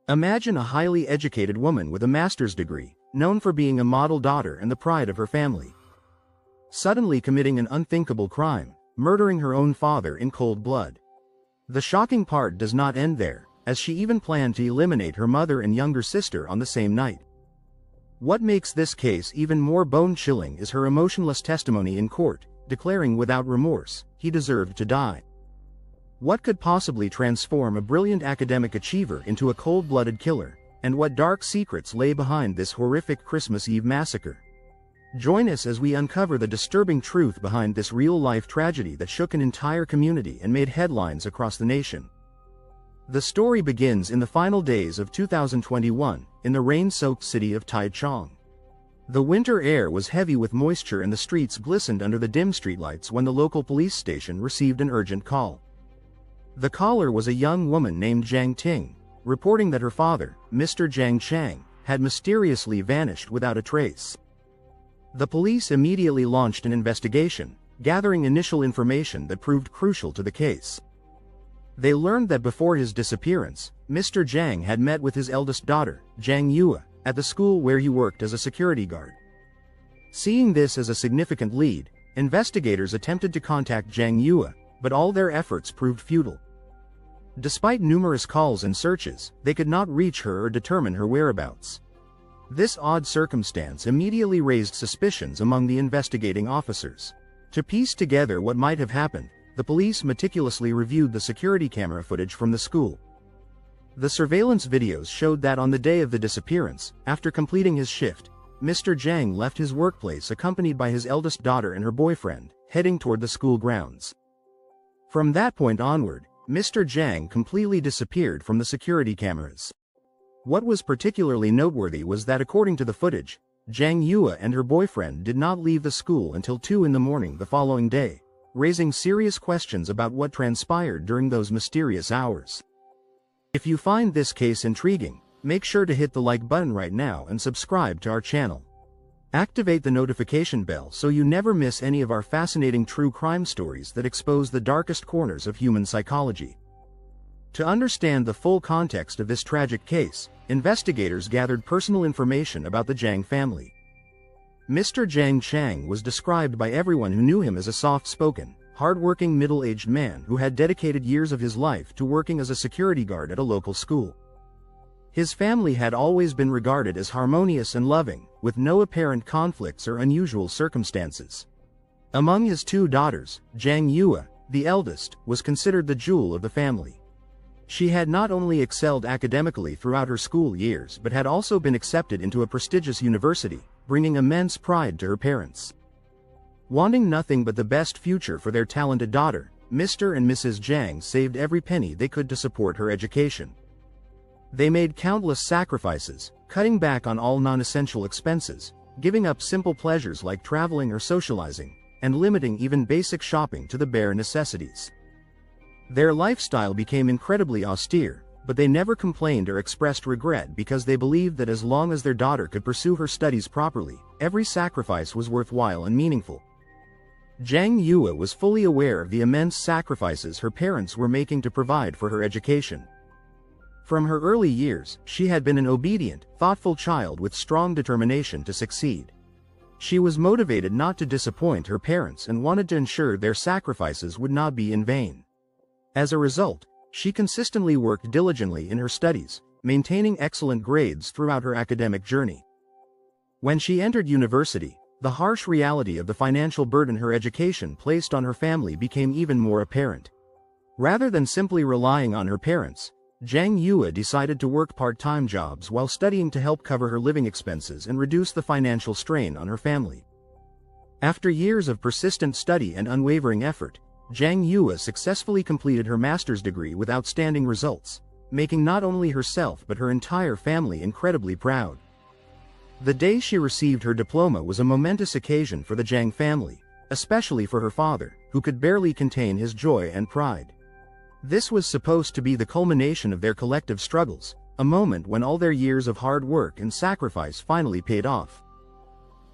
Imagine a highly educated woman with a master's degree, known for being a model daughter and the pride of her family, suddenly committing an unthinkable crime, murdering her own father in cold blood. The shocking part does not end there, as she even planned to eliminate her mother and younger sister on the same night. What makes this case even more bone-chilling is her emotionless testimony in court, declaring without remorse, he deserved to die. What could possibly transform a brilliant academic achiever into a cold-blooded killer, and what dark secrets lay behind this horrific Christmas Eve massacre? Join us as we uncover the disturbing truth behind this real-life tragedy that shook an entire community and made headlines across the nation. The story begins in the final days of 2021, in the rain-soaked city of Taichung. The winter air was heavy with moisture and the streets glistened under the dim streetlights when the local police station received an urgent call. The caller was a young woman named Zhang Ting, reporting that her father, Mr. Zhang Chang, had mysteriously vanished without a trace. The police immediately launched an investigation, gathering initial information that proved crucial to the case. They learned that before his disappearance, Mr. Zhang had met with his eldest daughter, Zhang Yue, at the school where he worked as a security guard. Seeing this as a significant lead, investigators attempted to contact Zhang Yue, but all their efforts proved futile. Despite numerous calls and searches, they could not reach her or determine her whereabouts. This odd circumstance immediately raised suspicions among the investigating officers. To piece together what might have happened, the police meticulously reviewed the security camera footage from the school. The surveillance videos showed that on the day of the disappearance, after completing his shift, Mr. Zhang left his workplace accompanied by his eldest daughter and her boyfriend, heading toward the school grounds. From that point onward, Mr. Zhang completely disappeared from the security cameras. What was particularly noteworthy was that according to the footage, Zhang Yue and her boyfriend did not leave the school until 2 in the morning the following day, raising serious questions about what transpired during those mysterious hours. If you find this case intriguing, make sure to hit the like button right now and subscribe to our channel. Activate the notification bell so you never miss any of our fascinating true crime stories that expose the darkest corners of human psychology. To understand the full context of this tragic case, investigators gathered personal information about the Zhang family. Mr. Zhang Chang was described by everyone who knew him as a soft-spoken, hard-working middle-aged man who had dedicated years of his life to working as a security guard at a local school. His family had always been regarded as harmonious and loving, with no apparent conflicts or unusual circumstances. Among his 2 daughters, Zhang Yue, the eldest, was considered the jewel of the family. She had not only excelled academically throughout her school years but had also been accepted into a prestigious university, bringing immense pride to her parents. Wanting nothing but the best future for their talented daughter, Mr. and Mrs. Zhang saved every penny they could to support her education. They made countless sacrifices, cutting back on all non-essential expenses, giving up simple pleasures like traveling or socializing, and limiting even basic shopping to the bare necessities. Their lifestyle became incredibly austere, but they never complained or expressed regret because they believed that as long as their daughter could pursue her studies properly, every sacrifice was worthwhile and meaningful. Zhang Yue was fully aware of the immense sacrifices her parents were making to provide for her education. From her early years, she had been an obedient, thoughtful child with strong determination to succeed. She was motivated not to disappoint her parents and wanted to ensure their sacrifices would not be in vain. As a result, she consistently worked diligently in her studies, maintaining excellent grades throughout her academic journey. When she entered university, the harsh reality of the financial burden her education placed on her family became even more apparent. Rather than simply relying on her parents, Zhang Yue decided to work part-time jobs while studying to help cover her living expenses and reduce the financial strain on her family. After years of persistent study and unwavering effort, Zhang Yue successfully completed her master's degree with outstanding results, making not only herself but her entire family incredibly proud. The day she received her diploma was a momentous occasion for the Zhang family, especially for her father, who could barely contain his joy and pride. This was supposed to be the culmination of their collective struggles, a moment when all their years of hard work and sacrifice finally paid off.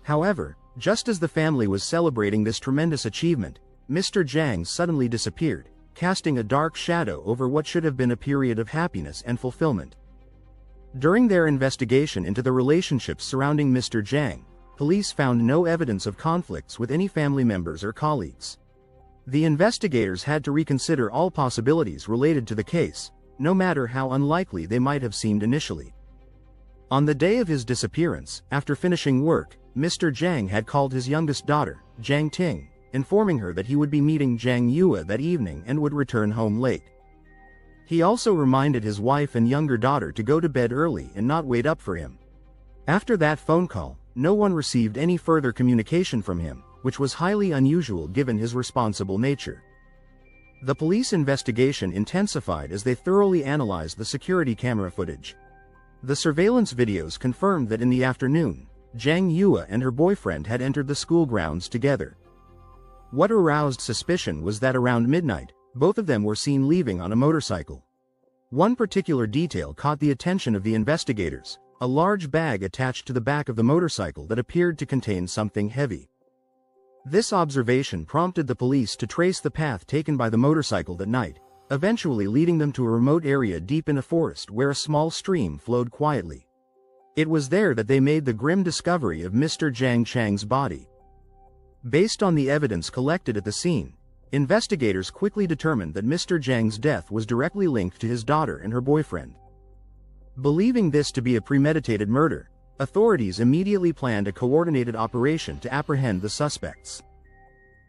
However, just as the family was celebrating this tremendous achievement, Mr. Zhang suddenly disappeared, casting a dark shadow over what should have been a period of happiness and fulfillment. During their investigation into the relationships surrounding Mr. Zhang, police found no evidence of conflicts with any family members or colleagues. The investigators had to reconsider all possibilities related to the case, no matter how unlikely they might have seemed initially. On the day of his disappearance, after finishing work, Mr. Zhang had called his youngest daughter, Zhang Ting, informing her that he would be meeting Zhang Yue that evening and would return home late. He also reminded his wife and younger daughter to go to bed early and not wait up for him. After that phone call, no one received any further communication from him, which was highly unusual given his responsible nature. The police investigation intensified as they thoroughly analyzed the security camera footage. The surveillance videos confirmed that in the afternoon, Zhang Yue and her boyfriend had entered the school grounds together. What aroused suspicion was that around midnight, both of them were seen leaving on a motorcycle. One particular detail caught the attention of the investigators: a large bag attached to the back of the motorcycle that appeared to contain something heavy. This observation prompted the police to trace the path taken by the motorcycle that night, eventually leading them to a remote area deep in a forest where a small stream flowed quietly. It was there that they made the grim discovery of Mr. Zhang Chang's body. Based on the evidence collected at the scene, investigators quickly determined that Mr. Zhang's death was directly linked to his daughter and her boyfriend. Believing this to be a premeditated murder, authorities immediately planned a coordinated operation to apprehend the suspects.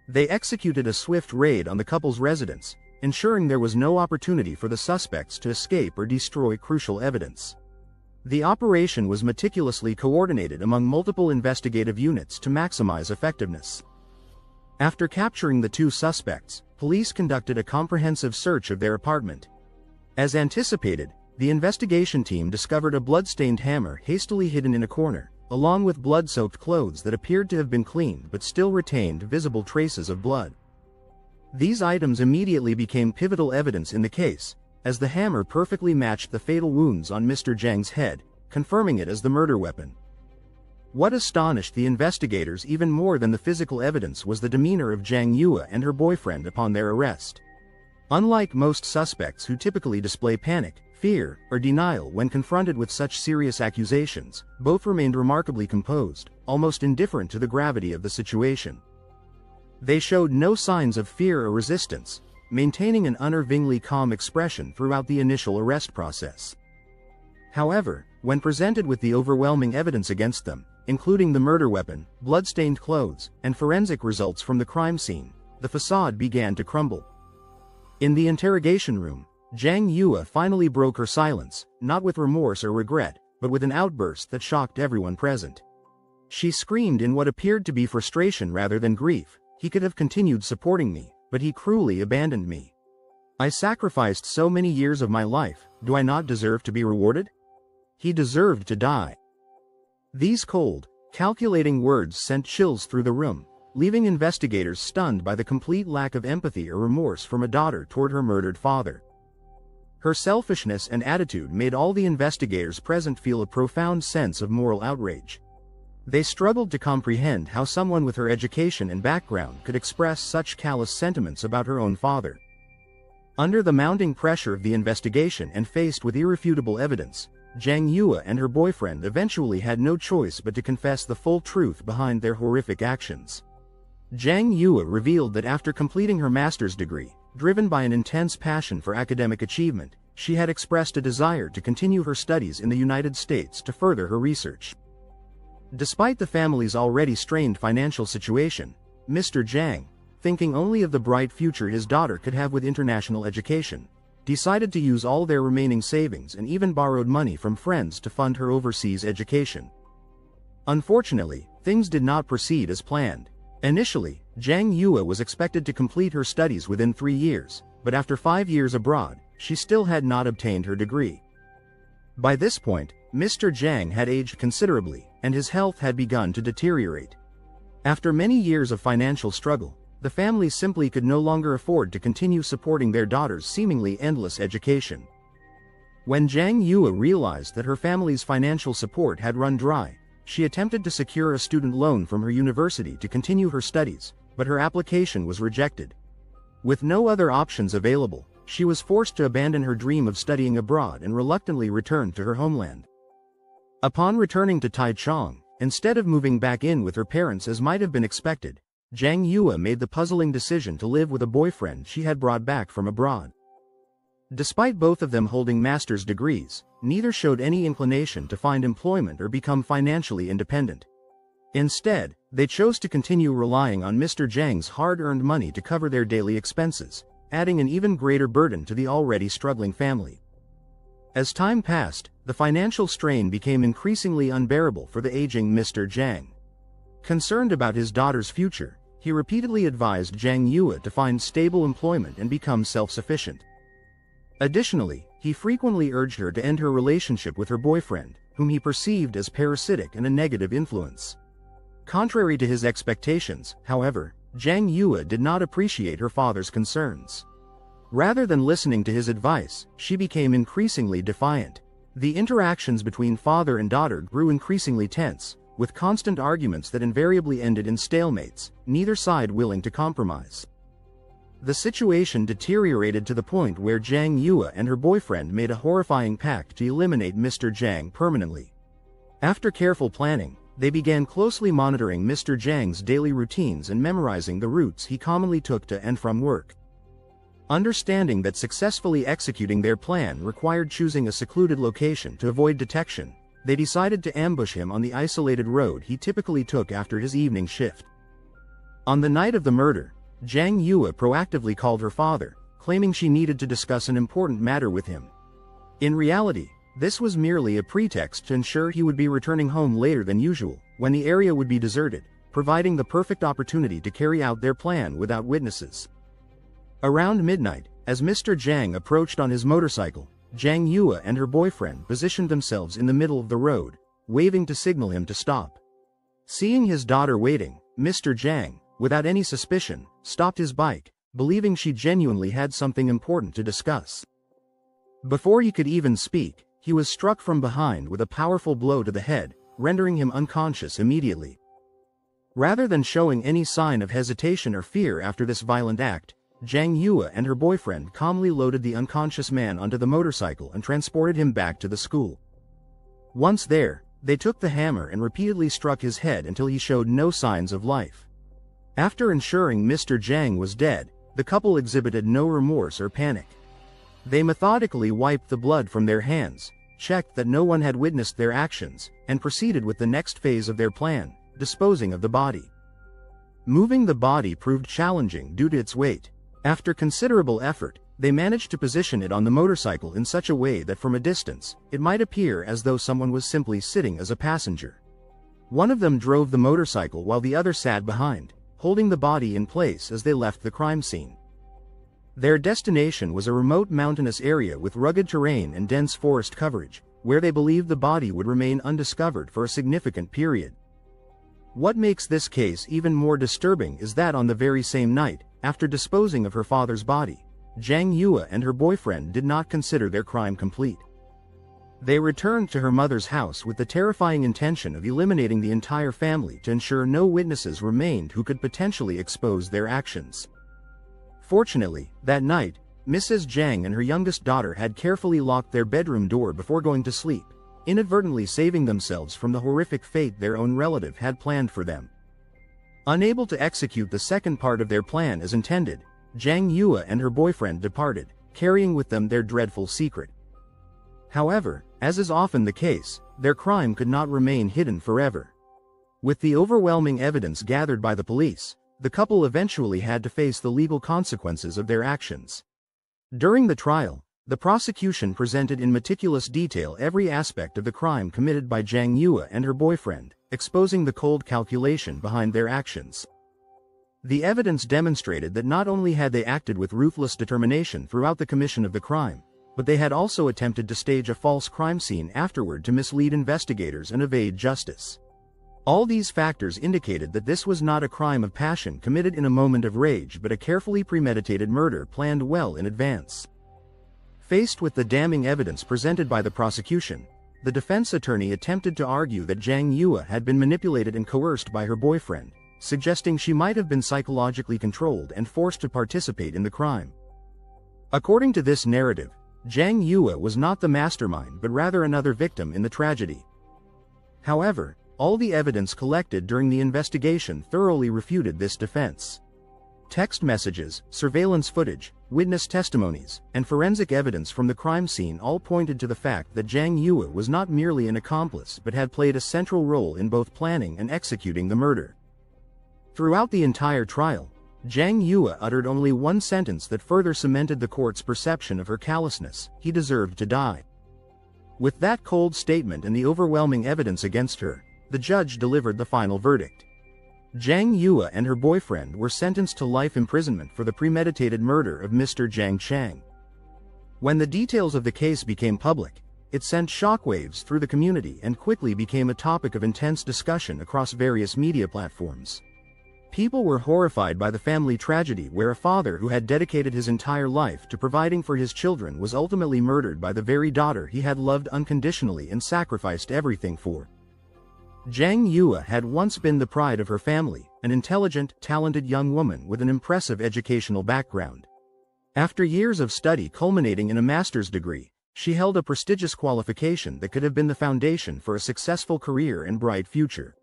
They executed a swift raid on the couple's residence, ensuring there was no opportunity for the suspects to escape or destroy crucial evidence. The operation was meticulously coordinated among multiple investigative units to maximize effectiveness. After capturing the two suspects, police conducted a comprehensive search of their apartment. As anticipated, the investigation team discovered a blood-stained hammer hastily hidden in a corner, along with blood-soaked clothes that appeared to have been cleaned but still retained visible traces of blood. These items immediately became pivotal evidence in the case, as the hammer perfectly matched the fatal wounds on Mr. Zhang's head, confirming it as the murder weapon. What astonished the investigators even more than the physical evidence was the demeanor of Zhang Yue and her boyfriend upon their arrest. Unlike most suspects who typically display panic, fear, or denial when confronted with such serious accusations, both remained remarkably composed, almost indifferent to the gravity of the situation. They showed no signs of fear or resistance, maintaining an unnervingly calm expression throughout the initial arrest process. However, when presented with the overwhelming evidence against them, including the murder weapon, blood-stained clothes, and forensic results from the crime scene, the facade began to crumble. In the interrogation room, Zhang Yue finally broke her silence, not with remorse or regret, but with an outburst that shocked everyone present. She screamed in what appeared to be frustration rather than grief, "He could have continued supporting me, but he cruelly abandoned me. I sacrificed so many years of my life, do I not deserve to be rewarded? He deserved to die." These cold, calculating words sent chills through the room, leaving investigators stunned by the complete lack of empathy or remorse from a daughter toward her murdered father. Her selfishness and attitude made all the investigators present feel a profound sense of moral outrage. They struggled to comprehend how someone with her education and background could express such callous sentiments about her own father. Under the mounting pressure of the investigation and faced with irrefutable evidence, Zhang Yue and her boyfriend eventually had no choice but to confess the full truth behind their horrific actions. Zhang Yue revealed that after completing her master's degree, driven by an intense passion for academic achievement, she had expressed a desire to continue her studies in the United States to further her research. Despite the family's already strained financial situation, Mr. Zhang, thinking only of the bright future his daughter could have with international education, decided to use all their remaining savings and even borrowed money from friends to fund her overseas education. Unfortunately, things did not proceed as planned. Initially, Zhang Yue was expected to complete her studies within 3 years, but after 5 years abroad, she still had not obtained her degree. By this point, Mr. Zhang had aged considerably, and his health had begun to deteriorate. After many years of financial struggle, the family simply could no longer afford to continue supporting their daughter's seemingly endless education. When Zhang Yue realized that her family's financial support had run dry, she attempted to secure a student loan from her university to continue her studies, but her application was rejected. With no other options available, she was forced to abandon her dream of studying abroad and reluctantly returned to her homeland. Upon returning to Taichung, instead of moving back in with her parents as might have been expected, Zhang Yue made the puzzling decision to live with a boyfriend she had brought back from abroad. Despite both of them holding master's degrees, neither showed any inclination to find employment or become financially independent. Instead, they chose to continue relying on Mr. Zhang's hard-earned money to cover their daily expenses, adding an even greater burden to the already struggling family. As time passed, the financial strain became increasingly unbearable for the aging Mr. Zhang. Concerned about his daughter's future, he repeatedly advised Zhang Yue to find stable employment and become self-sufficient. Additionally, he frequently urged her to end her relationship with her boyfriend, whom he perceived as parasitic and a negative influence. Contrary to his expectations, however, Zhang Yue did not appreciate her father's concerns. Rather than listening to his advice, she became increasingly defiant. The interactions between father and daughter grew increasingly tense, with constant arguments that invariably ended in stalemates, neither side willing to compromise. The situation deteriorated to the point where Zhang Yue and her boyfriend made a horrifying pact to eliminate Mr. Zhang permanently. After careful planning, they began closely monitoring Mr. Zhang's daily routines and memorizing the routes he commonly took to and from work. Understanding that successfully executing their plan required choosing a secluded location to avoid detection, they decided to ambush him on the isolated road he typically took after his evening shift. On the night of the murder, Zhang Yue proactively called her father, claiming she needed to discuss an important matter with him. In reality, this was merely a pretext to ensure he would be returning home later than usual, when the area would be deserted, providing the perfect opportunity to carry out their plan without witnesses. Around midnight, as Mr. Zhang approached on his motorcycle, Zhang Yue and her boyfriend positioned themselves in the middle of the road, waving to signal him to stop. Seeing his daughter waiting, Mr. Zhang, without any suspicion, stopped his bike, believing she genuinely had something important to discuss. Before he could even speak, he was struck from behind with a powerful blow to the head, rendering him unconscious immediately. Rather than showing any sign of hesitation or fear after this violent act, Zhang Yue and her boyfriend calmly loaded the unconscious man onto the motorcycle and transported him back to the school. Once there, they took the hammer and repeatedly struck his head until he showed no signs of life. After ensuring Mr. Zhang was dead, the couple exhibited no remorse or panic. They methodically wiped the blood from their hands, checked that no one had witnessed their actions, and proceeded with the next phase of their plan, disposing of the body. Moving the body proved challenging due to its weight. After considerable effort, they managed to position it on the motorcycle in such a way that from a distance, it might appear as though someone was simply sitting as a passenger. One of them drove the motorcycle while the other sat behind, holding the body in place as they left the crime scene. Their destination was a remote mountainous area with rugged terrain and dense forest coverage, where they believed the body would remain undiscovered for a significant period. What makes this case even more disturbing is that on the very same night, after disposing of her father's body, Zhang Yue and her boyfriend did not consider their crime complete. They returned to her mother's house with the terrifying intention of eliminating the entire family to ensure no witnesses remained who could potentially expose their actions. Fortunately, that night, Mrs. Zhang and her youngest daughter had carefully locked their bedroom door before going to sleep, inadvertently saving themselves from the horrific fate their own relative had planned for them. Unable to execute the second part of their plan as intended, Zhang Yue and her boyfriend departed, carrying with them their dreadful secret. However, as is often the case, their crime could not remain hidden forever. With the overwhelming evidence gathered by the police, the couple eventually had to face the legal consequences of their actions. During the trial, the prosecution presented in meticulous detail every aspect of the crime committed by Zhang Yue and her boyfriend, exposing the cold calculation behind their actions. The evidence demonstrated that not only had they acted with ruthless determination throughout the commission of the crime, but they had also attempted to stage a false crime scene afterward to mislead investigators and evade justice. All these factors indicated that this was not a crime of passion committed in a moment of rage but a carefully premeditated murder planned well in advance. Faced with the damning evidence presented by the prosecution, the defense attorney attempted to argue that Zhang Yue had been manipulated and coerced by her boyfriend, suggesting she might have been psychologically controlled and forced to participate in the crime. According to this narrative, Zhang Yue was not the mastermind but rather another victim in the tragedy. However, all the evidence collected during the investigation thoroughly refuted this defense. Text messages, surveillance footage, witness testimonies, and forensic evidence from the crime scene all pointed to the fact that Zhang Yue was not merely an accomplice but had played a central role in both planning and executing the murder. Throughout the entire trial, Zhang Yue uttered only one sentence that further cemented the court's perception of her callousness: he deserved to die. With that cold statement and the overwhelming evidence against her, the judge delivered the final verdict. Zhang Yue and her boyfriend were sentenced to life imprisonment for the premeditated murder of Mr. Zhang Chang. When the details of the case became public, it sent shockwaves through the community and quickly became a topic of intense discussion across various media platforms. People were horrified by the family tragedy where a father who had dedicated his entire life to providing for his children was ultimately murdered by the very daughter he had loved unconditionally and sacrificed everything for. Zhang Yue had once been the pride of her family, an intelligent, talented young woman with an impressive educational background. After years of study culminating in a master's degree, she held a prestigious qualification that could have been the foundation for a successful career and bright future.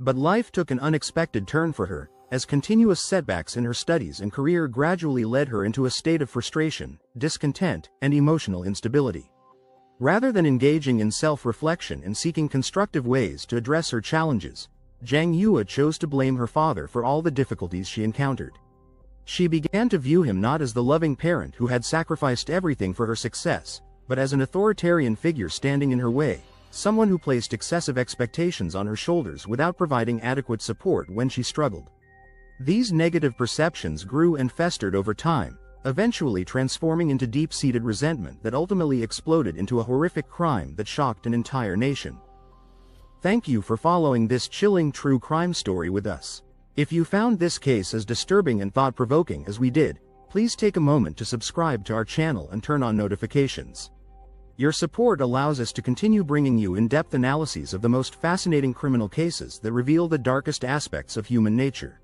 But life took an unexpected turn for her, as continuous setbacks in her studies and career gradually led her into a state of frustration, discontent, and emotional instability. Rather than engaging in self-reflection and seeking constructive ways to address her challenges, Zhang Yue chose to blame her father for all the difficulties she encountered. She began to view him not as the loving parent who had sacrificed everything for her success, but as an authoritarian figure standing in her way, someone who placed excessive expectations on her shoulders without providing adequate support when she struggled. These negative perceptions grew and festered over time, eventually transforming into deep-seated resentment that ultimately exploded into a horrific crime that shocked an entire nation. Thank you for following this chilling true crime story with us. If you found this case as disturbing and thought-provoking as we did, please take a moment to subscribe to our channel and turn on notifications. Your support allows us to continue bringing you in-depth analyses of the most fascinating criminal cases that reveal the darkest aspects of human nature.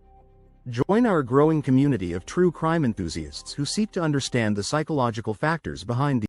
Join our growing community of true crime enthusiasts who seek to understand the psychological factors behind